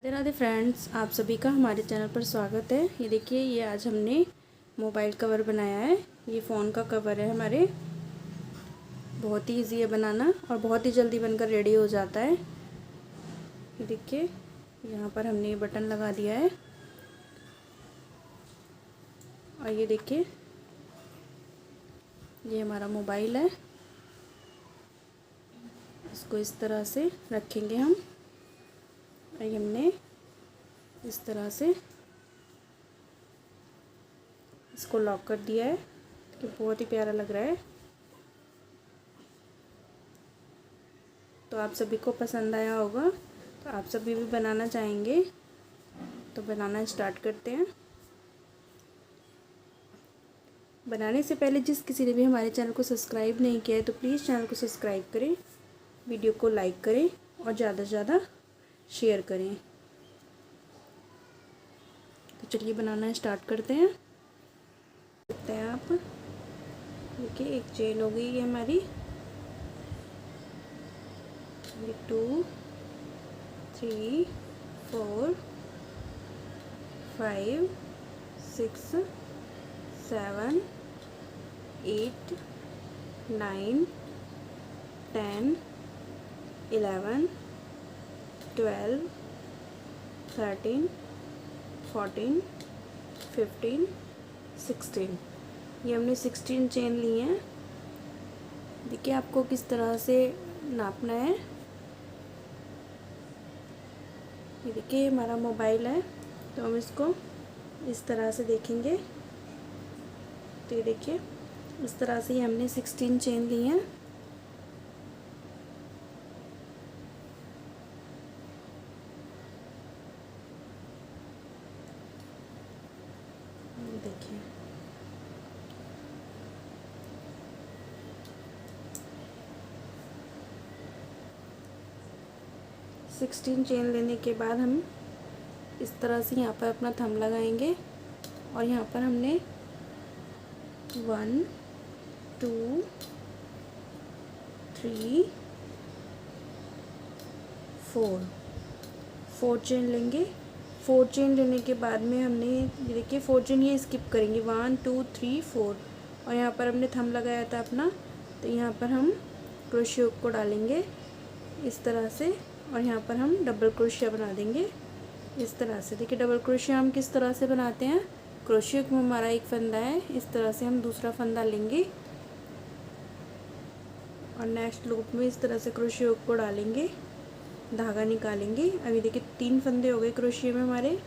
Radhe Radhe friends, आप सभी का हमारे चैनल पर स्वागत है। ये देखिए, ये आज हमने मोबाइल कवर बनाया है। ये फ़ोन का कवर है हमारे। बहुत ही इजी है बनाना और बहुत ही जल्दी बनकर रेडी हो जाता है। ये देखिए, यहाँ पर हमने ये बटन लगा दिया है और ये देखिए, ये हमारा मोबाइल है। इसको इस तरह से रखेंगे हम और ये हमने इस तरह से इसको लॉक कर दिया है कि बहुत ही प्यारा लग रहा है। तो आप सभी को पसंद आया होगा, तो आप सभी भी बनाना चाहेंगे तो बनाना स्टार्ट करते हैं। बनाने से पहले जिस किसी ने भी हमारे चैनल को सब्सक्राइब नहीं किया है तो प्लीज़ चैनल को सब्सक्राइब करें, वीडियो को लाइक करें और ज़्यादा से ज़्यादा शेयर करें। तो चलिए बनाना स्टार्ट करते हैं। देखते हैं आप, देखिए एक चेन हो गई है हमारी। 2 3 4 5 6 7 8 9 10 11 12 13 14 15 16। ये हमने 16 चेन ली हैं। देखिए आपको किस तरह से नापना है। ये देखिए हमारा मोबाइल है, तो हम इसको इस तरह से देखेंगे। तो ये देखिए, इस तरह से ही हमने 16 चेन ली हैं। देखिए सिक्सटीन चेन लेने के बाद हम इस तरह से यहाँ पर अपना थंब लगाएंगे और यहाँ पर हमने 1 2 3 4 चेन लेंगे। 4 चेन लेने के बाद में हमने ये देखिए 4 चेन ये स्किप करेंगे, 1 2 3 4 और यहाँ पर हमने थंब लगाया था अपना। तो यहाँ पर हम क्रोशिया हुक को डालेंगे इस तरह से और यहाँ पर हम डबल क्रोशिया बना देंगे इस तरह से। देखिए डबल क्रोशिया हम किस तरह से बनाते हैं। क्रोशिया हुक में हमारा एक फंदा है, इस तरह से हम दूसरा फंदा लेंगे और नेक्स्ट लूप में इस तरह से क्रोशिया हुक को डालेंगे, धागा निकालेंगे। अभी देखिए 3 फंदे हो गए क्रोशिया में हमारे।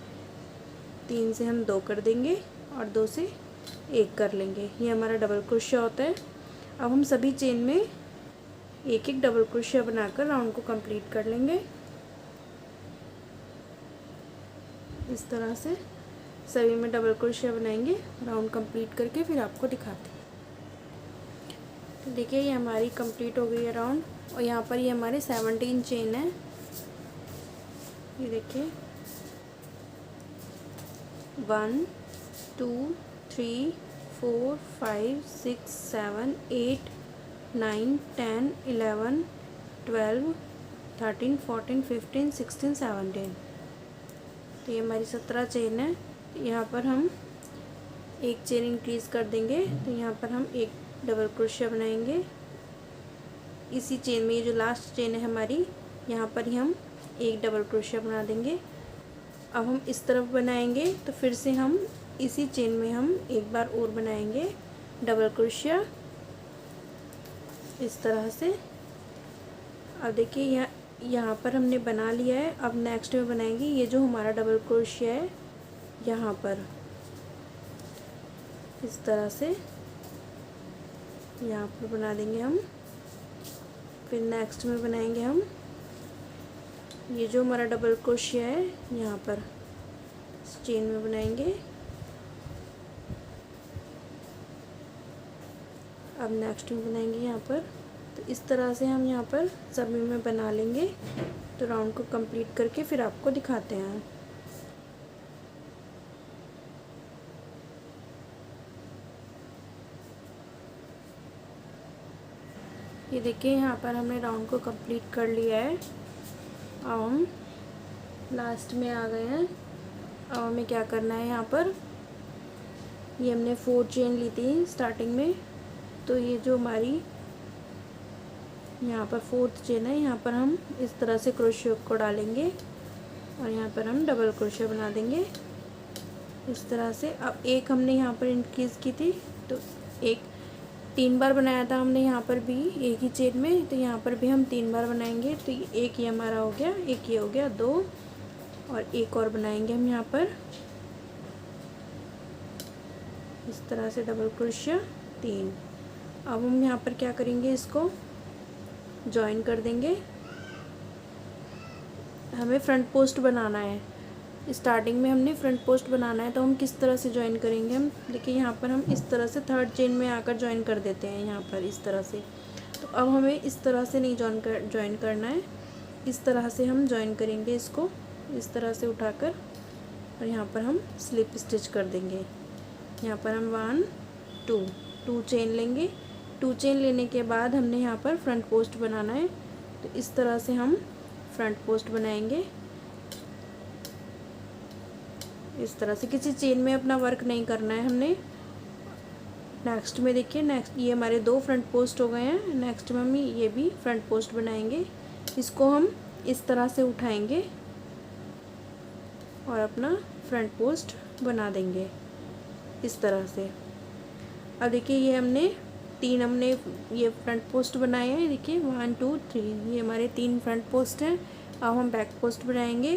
3 से हम 2 कर देंगे और 2 से 1 कर लेंगे। ये हमारा डबल क्रोशिया होता है। अब हम सभी चेन में एक एक डबल क्रोशिया बनाकर राउंड को कंप्लीट कर लेंगे इस तरह से। सभी में डबल क्रोशिया बनाएंगे, राउंड कंप्लीट करके फिर आपको दिखाते हैं। तो देखिए ये हमारी कंप्लीट हो गई है राउंड और यहाँ पर ये हमारे 17 चेन है। ये देखिए 1 2 3 4 5 6 7 8 9 10 11 12 13 14 15 16 17। तो ये हमारी 17 चेन है। तो यहाँ पर हम एक चेन इंक्रीज़ कर देंगे। तो यहाँ पर हम एक डबल क्रोशिया बनाएंगे इसी चेन में। ये जो लास्ट चेन है हमारी, यहाँ पर ही हम एक डबल क्रोशिया बना देंगे। अब हम इस तरफ बनाएंगे तो फिर से हम इसी चेन में हम एक बार और बनाएंगे डबल क्रोशिया इस तरह से। अब देखिए यहाँ पर हमने बना लिया है। अब नेक्स्ट में बनाएंगे ये जो हमारा डबल क्रोशिया है, यहाँ पर इस तरह से यहाँ पर बना देंगे हम। फिर नेक्स्ट में बनाएंगे हम ये जो हमारा डबल क्रोशिया है, यहाँ पर इस चेन में बनाएंगे। अब नेक्स्ट में बनाएंगे यहाँ पर। तो इस तरह से हम यहाँ पर सभी में बना लेंगे। तो राउंड को कंप्लीट करके फिर आपको दिखाते हैं। ये देखिए यहाँ पर हमने राउंड को कंप्लीट कर लिया है। अब हम लास्ट में आ गए हैं। अब हमें क्या करना है, यहाँ पर ये हमने 4 चेन ली थी स्टार्टिंग में, तो ये जो हमारी यहाँ पर 4th चेन है, यहाँ पर हम इस तरह से क्रोशियो को डालेंगे और यहाँ पर हम डबल क्रोशियो बना देंगे इस तरह से। अब एक हमने यहाँ पर इंक्रीज़ की थी, तो एक 3 बार बनाया था हमने यहाँ पर भी एक ही चेन में, तो यहाँ पर भी हम 3 बार बनाएंगे। तो एक ये हमारा हो गया, एक ये हो गया, 2 और एक और बनाएंगे हम यहाँ पर इस तरह से डबल क्रोशिया 3। अब हम यहाँ पर क्या करेंगे, इसको जॉइन कर देंगे। हमें फ्रंट पोस्ट बनाना है, स्टार्टिंग में हमने फ्रंट पोस्ट बनाना है, तो हम किस तरह से ज्वाइन करेंगे। हम देखिए यहाँ पर हम इस तरह से 3rd चेन में आकर ज्वाइन कर देते हैं यहाँ पर इस तरह से। तो अब हमें इस तरह से नहीं ज्वाइन करना है, इस तरह से हम ज्वाइन करेंगे इसको इस तरह से उठाकर, और यहाँ पर हम स्लिप स्टिच कर देंगे। यहाँ पर हम 1 2 चेन लेंगे। 2 चेन लेने के बाद हमने यहाँ पर फ्रंट पोस्ट बनाना है, तो इस तरह से हम फ्रंट पोस्ट बनाएंगे इस तरह से। किसी चेन में अपना वर्क नहीं करना है हमने। नेक्स्ट में देखिए, नेक्स्ट ये हमारे 2 फ्रंट पोस्ट हो गए हैं। नेक्स्ट में हम ये भी फ्रंट पोस्ट बनाएंगे, इसको हम इस तरह से उठाएंगे और अपना फ्रंट पोस्ट बना देंगे इस तरह से। अब देखिए ये हमने ये फ्रंट पोस्ट बनाए हैं, देखिए 1 2 3, ये हमारे 3 फ्रंट पोस्ट हैं। अब हम बैक पोस्ट बनाएंगे।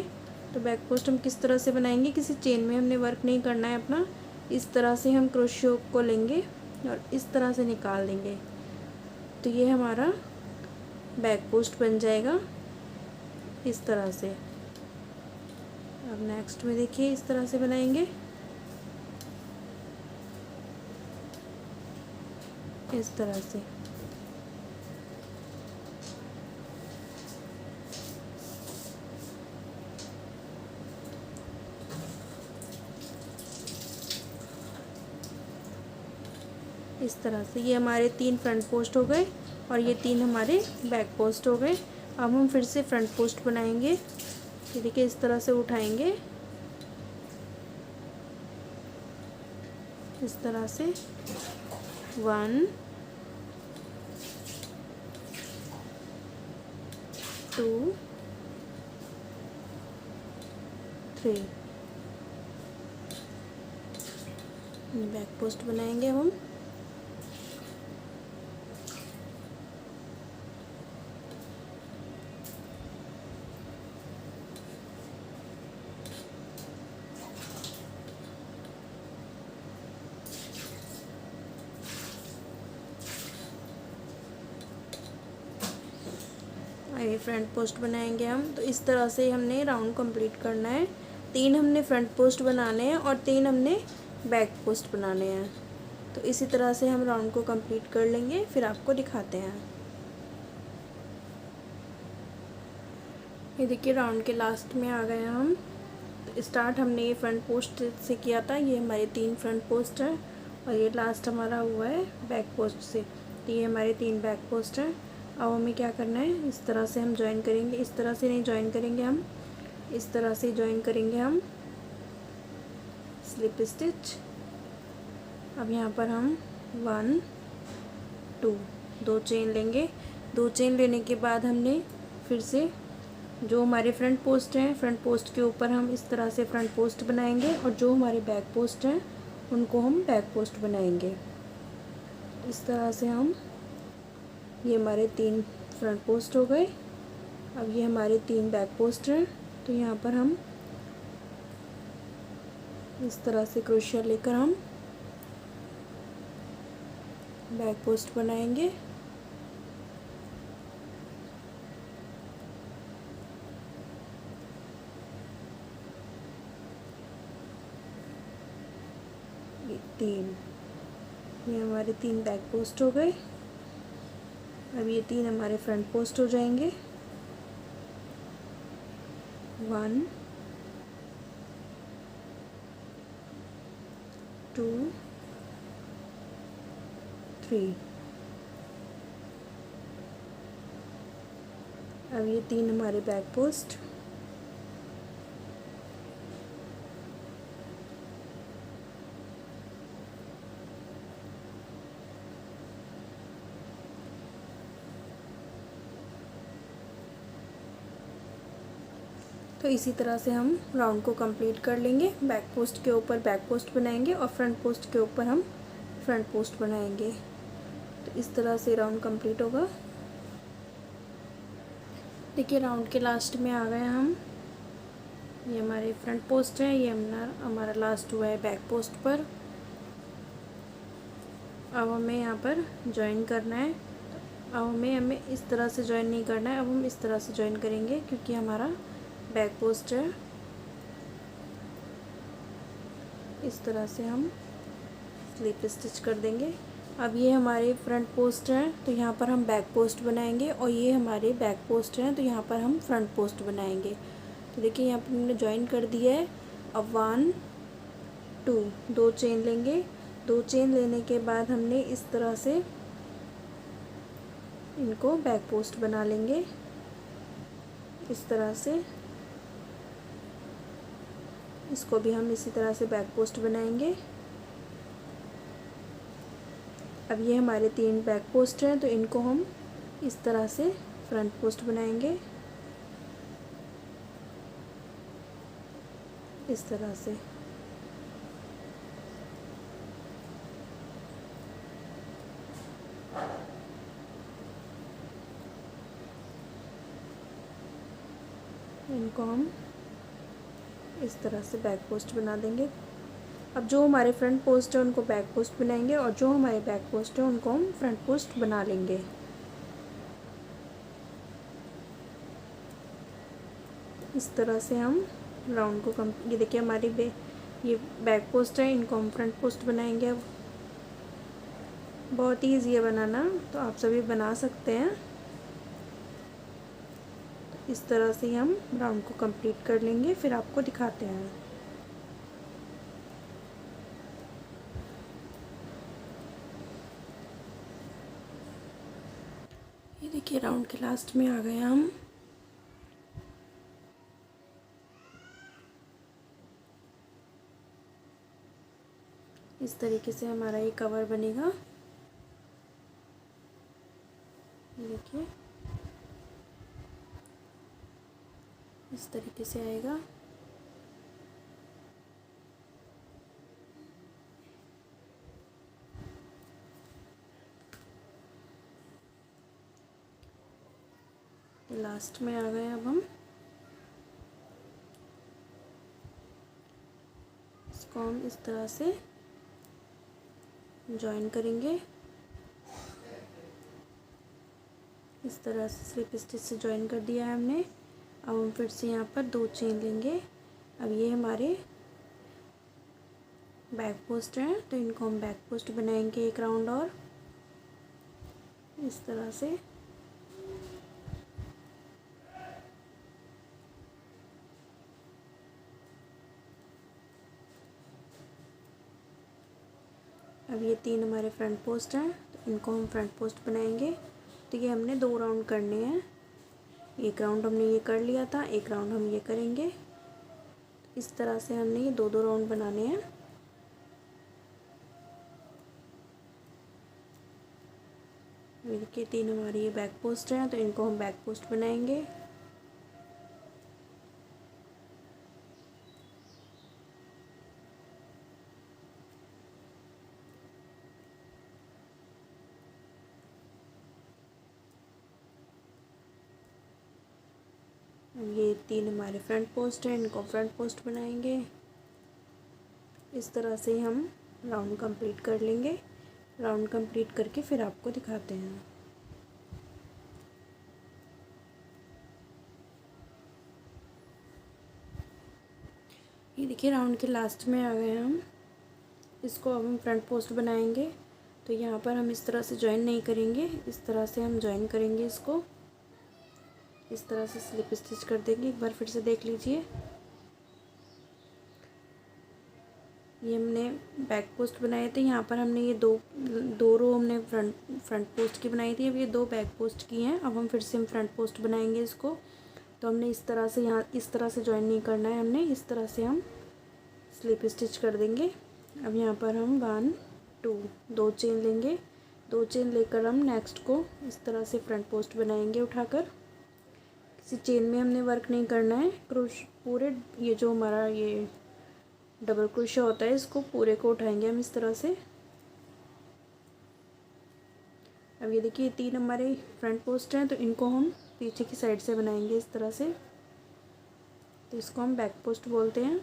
तो बैक पोस्ट हम किस तरह से बनाएंगे, किसी चेन में हमने वर्क नहीं करना है अपना। इस तरह से हम क्रोशियो को लेंगे और इस तरह से निकाल देंगे, तो ये हमारा बैक पोस्ट बन जाएगा इस तरह से। अब नेक्स्ट में देखिए इस तरह से बनाएंगे इस तरह से। इस तरह से ये हमारे 3 फ्रंट पोस्ट हो गए और ये 3 हमारे बैक पोस्ट हो गए। अब हम फिर से फ्रंट पोस्ट बनाएंगे। ये देखिए इस तरह से उठाएंगे इस तरह से 1 2 3 बैक पोस्ट बनाएंगे हम। ये फ्रंट पोस्ट बनाएंगे हम। तो इस तरह से हमने राउंड कंप्लीट करना है। 3 हमने फ्रंट पोस्ट बनाने हैं और 3 हमने बैक पोस्ट बनाने हैं। तो इसी तरह से हम राउंड को कंप्लीट कर लेंगे, फिर आपको दिखाते हैं। ये देखिए राउंड के लास्ट में आ गए हैं हम। तो स्टार्ट हमने ये फ्रंट पोस्ट से किया था, ये हमारे 3 फ्रंट पोस्ट हैं और ये लास्ट हमारा हुआ है बैक पोस्ट से। तो ये हमारे 3 बैक पोस्ट हैं। अब हमें क्या करना है, इस तरह से हम ज्वाइन करेंगे। इस तरह से नहीं ज्वाइन करेंगे हम, इस तरह से ज्वाइन करेंगे हम स्लिप स्टिच। अब यहाँ पर हम 1 2 चेन लेंगे। 2 चेन लेने के बाद हमने फिर से जो हमारे फ्रंट पोस्ट हैं, फ्रंट पोस्ट के ऊपर हम इस तरह से फ्रंट पोस्ट बनाएंगे और जो हमारे बैक पोस्ट हैं उनको हम बैक पोस्ट बनाएंगे इस तरह से। हम ये हमारे 3 फ्रंट पोस्ट हो गए। अब ये हमारे 3 बैक पोस्ट हैं। तो यहाँ पर हम इस तरह से क्रोशिया लेकर हम बैक पोस्ट बनाएंगे। ये 3, ये हमारे 3 बैक पोस्ट हो गए। अब ये 3 हमारे फ्रंट पोस्ट हो जाएंगे। 1 2 3। अब ये 3 हमारे बैक पोस्ट। तो इसी तरह से हम राउंड को कंप्लीट कर लेंगे। बैक पोस्ट के ऊपर बैक पोस्ट बनाएंगे और फ्रंट पोस्ट के ऊपर हम फ्रंट पोस्ट बनाएंगे। तो इस तरह से राउंड कंप्लीट होगा। देखिए राउंड के लास्ट में आ गए हम। ये हमारे फ्रंट पोस्ट है, ये हमारा लास्ट हुआ है बैक पोस्ट पर। अब हमें यहाँ पर ज्वाइन करना है। अब हमें इस तरह से ज्वाइन नहीं करना है, अब हम इस तरह से ज्वाइन करेंगे क्योंकि हमारा बैक पोस्ट है। इस तरह से हम स्लिप स्टिच कर देंगे। अब ये हमारे फ्रंट पोस्ट हैं तो यहाँ पर हम बैक पोस्ट बनाएंगे और ये हमारे बैक पोस्ट हैं तो यहाँ पर हम फ्रंट पोस्ट बनाएंगे। तो देखिए यहाँ पर हमने ज्वाइन कर दिया है। अब 1 2 2 चेन लेंगे। 2 चेन लेने के बाद हमने इस तरह से इनको बैक पोस्ट बना लेंगे। इस तरह से इसको भी हम इसी तरह से बैक पोस्ट बनाएंगे। अब ये हमारे 3 बैक पोस्ट हैं तो इनको हम इस तरह से फ्रंट पोस्ट बनाएंगे। इस तरह से इनको हम इस तरह से बैक पोस्ट बना देंगे। अब जो हमारे फ्रंट पोस्ट है उनको बैक पोस्ट बनाएंगे और जो हमारे बैक पोस्ट है उनको हम फ्रंट पोस्ट बना लेंगे। इस तरह से हम राउंड को ये देखिए हमारी ये बैक पोस्ट है, इनको हम फ्रंट पोस्ट बनाएंगे। अब बहुत ही ईजी है बनाना, तो आप सभी बना सकते हैं। तो इस तरह से हम राउंड को कंप्लीट कर लेंगे, फिर आपको दिखाते हैं। ये देखिए राउंड के लास्ट में आ गए हम। इस तरीके से हमारा ये कवर बनेगा। देखिए इस तरीके से आएगा। लास्ट में आ गए अब हम। इसको हम इस तरह से जॉइन करेंगे। इस तरह से स्लिप स्टिच से जॉइन कर दिया है हमने। अब हम फिर से यहाँ पर 2 चेन लेंगे। अब ये हमारे बैक पोस्ट हैं तो इनको हम बैक पोस्ट बनाएंगे एक राउंड और इस तरह से। अब ये 3 हमारे फ्रंट पोस्ट हैं तो इनको हम फ्रंट पोस्ट बनाएंगे। तो ये हमने 2 राउंड करने हैं। एक राउंड हमने ये कर लिया था, एक राउंड हम ये करेंगे। इस तरह से हमने ये 2 राउंड बनाने हैं। देखिए 3 हमारी ये बैक पोस्ट हैं तो इनको हम बैक पोस्ट बनाएंगे। ये 3 हमारे फ्रंट पोस्ट हैं, इनको फ्रंट पोस्ट बनाएंगे। इस तरह से हम राउंड कंप्लीट कर लेंगे। राउंड कंप्लीट करके फिर आपको दिखाते हैं। ये देखिए राउंड के लास्ट में आ गए हम। इसको अब हम फ्रंट पोस्ट बनाएंगे। तो यहाँ पर हम इस तरह से ज्वाइन नहीं करेंगे, इस तरह से हम ज्वाइन करेंगे। इसको इस तरह से स्लिप स्टिच कर देंगे। एक बार फिर से देख लीजिए। ये हमने बैक पोस्ट बनाए थे, यहाँ पर हमने ये दो रो हमने फ्रंट पोस्ट की बनाई थी। अब ये 2 बैक पोस्ट की हैं। अब हम फिर से हम फ्रंट पोस्ट बनाएंगे इसको। तो हमने इस तरह से यहाँ इस तरह से ज्वाइन नहीं करना है, हमने इस तरह से हम स्लिप स्टिच कर देंगे। अब यहाँ पर हम 1 2 2 चेन लेंगे। 2 चेन लेकर हम नेक्स्ट को इस तरह से फ्रंट पोस्ट बनाएंगे उठाकर। किसी चेन में हमने वर्क नहीं करना है, पूरे ये जो हमारा ये डबल क्रोशिया होता है इसको पूरे को उठाएंगे हम इस तरह से। अब ये देखिए 3 हमारे फ्रंट पोस्ट हैं, तो इनको हम पीछे की साइड से बनाएंगे इस तरह से। तो इसको हम बैक पोस्ट बोलते हैं।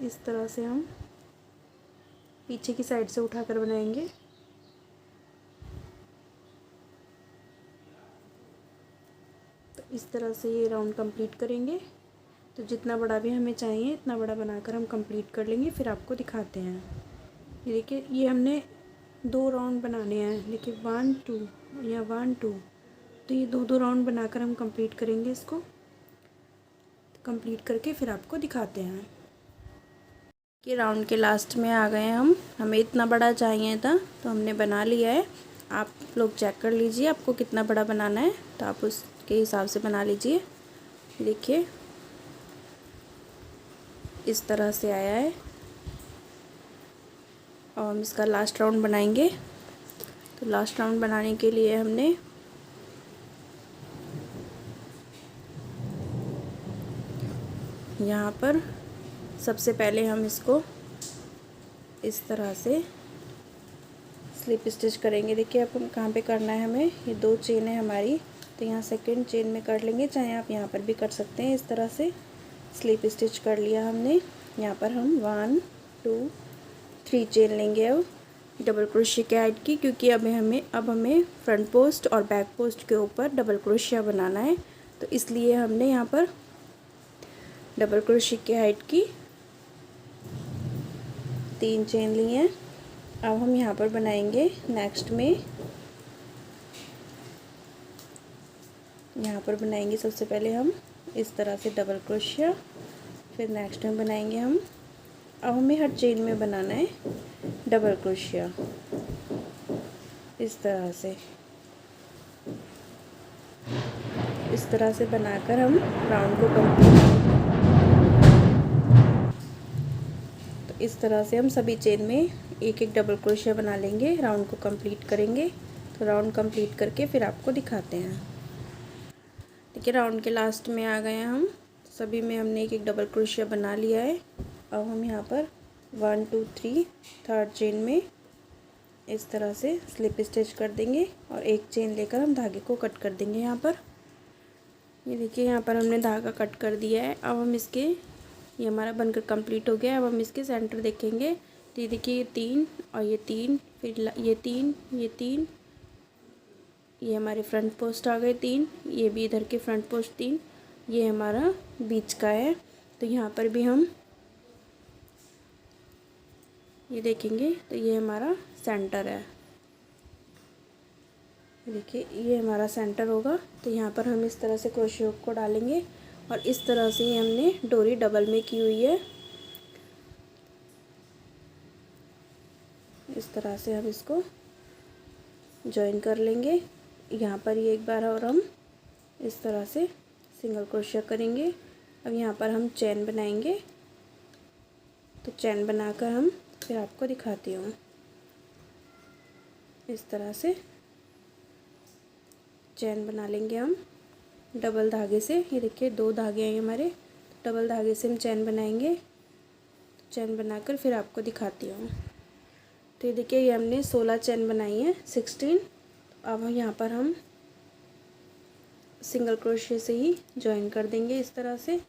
इस तरह से हम पीछे की साइड से उठाकर बनाएंगे। तो इस तरह से ये राउंड कंप्लीट करेंगे। तो जितना बड़ा भी हमें चाहिए इतना बड़ा बनाकर हम कंप्लीट कर लेंगे, फिर आपको दिखाते हैं। ये देखिए ये हमने 2 राउंड बनाने हैं। देखिए 1 2 या 1 2, तो ये 2 राउंड बनाकर हम कंप्लीट करेंगे इसको। कंप्लीट करके फिर आपको दिखाते हैं कि राउंड के लास्ट में आ गए हम। हमें इतना बड़ा चाहिए था तो हमने बना लिया है। आप लोग चेक कर लीजिए आपको कितना बड़ा बनाना है, तो आप उसके हिसाब से बना लीजिए। देखिए इस तरह से आया है। और हम इसका लास्ट राउंड बनाएंगे। तो लास्ट राउंड बनाने के लिए हमने यहाँ पर सबसे पहले हम इसको इस तरह से स्लिप स्टिच करेंगे। देखिए अब हम कहाँ पे करना है हमें, ये 2 चेन है हमारी, तो यहाँ सेकंड चेन में कर लेंगे, चाहे आप यहाँ पर भी कर सकते हैं। इस तरह से स्लिप स्टिच कर लिया हमने। यहाँ पर हम 1 2 3 चेन लेंगे अब डबल क्रोशिया के हाइट की, क्योंकि अब हमें फ्रंट पोस्ट और बैक पोस्ट के ऊपर डबल क्रोशिया बनाना है। तो इसलिए हमने यहाँ पर डबल क्रोशिया के हाइट की 3 चेन ली हैं। अब हम यहाँ पर बनाएंगे नेक्स्ट में, यहाँ पर बनाएंगे सबसे पहले हम इस तरह से डबल क्रोशिया, फिर नेक्स्ट में बनाएंगे हम। अब हमें हर चेन में बनाना है डबल क्रोशिया इस तरह से बनाकर हम राउंड को कंप्लीट। तो इस तरह से हम सभी चेन में एक एक डबल क्रोशिया बना लेंगे, राउंड को कंप्लीट करेंगे। तो राउंड कंप्लीट करके फिर आपको दिखाते हैं। देखिए राउंड के लास्ट में आ गए हैं हम। सभी में हमने एक एक डबल क्रोशिया बना लिया है। अब हम यहाँ पर 1 2 3 थर्ड चेन में इस तरह से स्लिप स्टिच कर देंगे और एक चेन लेकर हम धागे को कट कर देंगे। यहाँ पर ये देखिए यहाँ पर हमने धागा कट कर दिया है। अब हम इसके, ये हमारा बनकर कंप्लीट हो गया है। अब हम इसके सेंटर देखेंगे। तो ये देखिए ये 3 और ये 3, फिर ये 3 ये 3, ये हमारे फ्रंट पोस्ट आ गए 3, ये भी इधर के फ्रंट पोस्ट 3, ये हमारा बीच का है। तो यहाँ पर भी हम ये देखेंगे तो ये हमारा सेंटर है। देखिए ये हमारा सेंटर होगा। तो यहाँ पर हम इस तरह से क्रोशिया को डालेंगे और इस तरह से हमने डोरी डबल में की हुई है। इस तरह से हम इसको जॉइन कर लेंगे। यहाँ पर ये एक बार और हम इस तरह से सिंगल क्रोशिया करेंगे। अब यहाँ पर हम चेन बनाएंगे। तो चेन बनाकर हम फिर आपको दिखाती हूँ। इस तरह से चेन बना लेंगे हम डबल धागे से। ये देखिए 2 धागे हैं हमारे, डबल धागे से हम चेन बनाएंगे। चेन बनाकर फिर आपको दिखाती हूँ। तो ये देखिए ये हमने 16 चेन बनाई है, 16। अब यहाँ पर हम सिंगल क्रोशिया से ही जॉइन कर देंगे इस तरह से।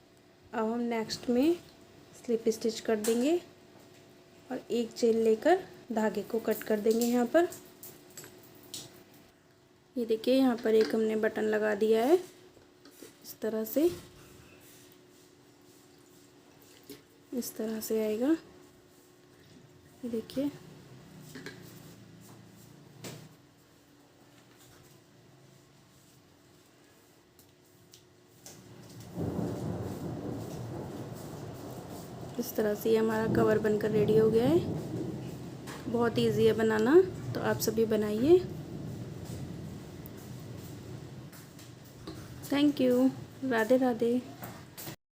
अब हम नेक्स्ट में स्लिप स्टिच कर देंगे और एक चेन लेकर धागे को कट कर देंगे। यहाँ पर ये देखिए यहाँ पर एक हमने बटन लगा दिया है इस तरह से, इस तरह से आएगा। ये देखिए इस तरह से ये हमारा कवर बनकर रेडी हो गया है। बहुत इजी है बनाना, तो आप सभी बनाइए। Thank you. राधे राधे।